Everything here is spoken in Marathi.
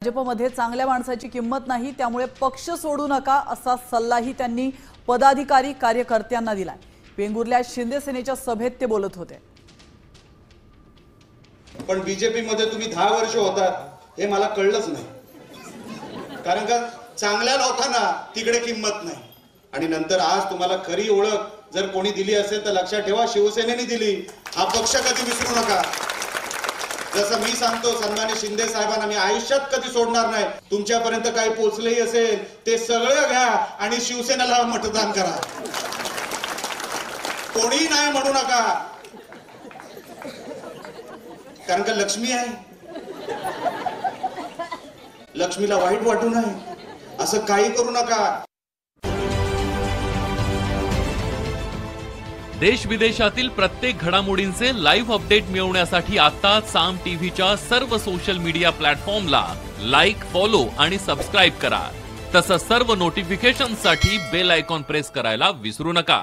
भाजपमध्ये चांगल्या माणसाची किंमत नाही, त्यामुळे पक्ष सोडू नका असा सल्लाही त्यांनी पदाधिकारी कार्यकर्त्यांना दिलाय। वेंगुर्ल्यात शिंदे सेनेच्या सभेत ते बोलत होते। पण बीजेपी मध्ये तुम्ही 10 वर्ष होतात हे मला कळलंच नाही, कारण का चांगल्या लोकांना तिकडे किंमत नाही। आणि नंतर आज तुम्हाला खरी ओळख जर कोणी दिली असेल तर लक्षात ठेवा, शिवसेनेने दिली। हा पक्ष कधी विसरू नका। जसं मी सांगतो सन्माननीय शिंदे साहेबांना, मी आयुष्यात कधी सोडणार नाही। तुमच्यापर्यंत काही पोहोचलेही असेल ते सगळं घ्या आणि शिवसेनेला मतदान करा, कोणी नाही म्हणू नका, कारण का लक्ष्मी आहे। लक्ष्मीला वाईट वाटू नये असं काही करू नका। देश विदेशातील प्रत्येक घडामोडींचे लाईव्ह अपडेट मिळवण्यासाठी आता साम टीव्हीच्या सर्व सोशल मीडिया प्लॅटफॉर्मला लाईक, फॉलो आणि सबस्क्राईब करा। तसंच सर्व नोटिफिकेशनसाठी बेल आयकॉन प्रेस करायला विसरू नका।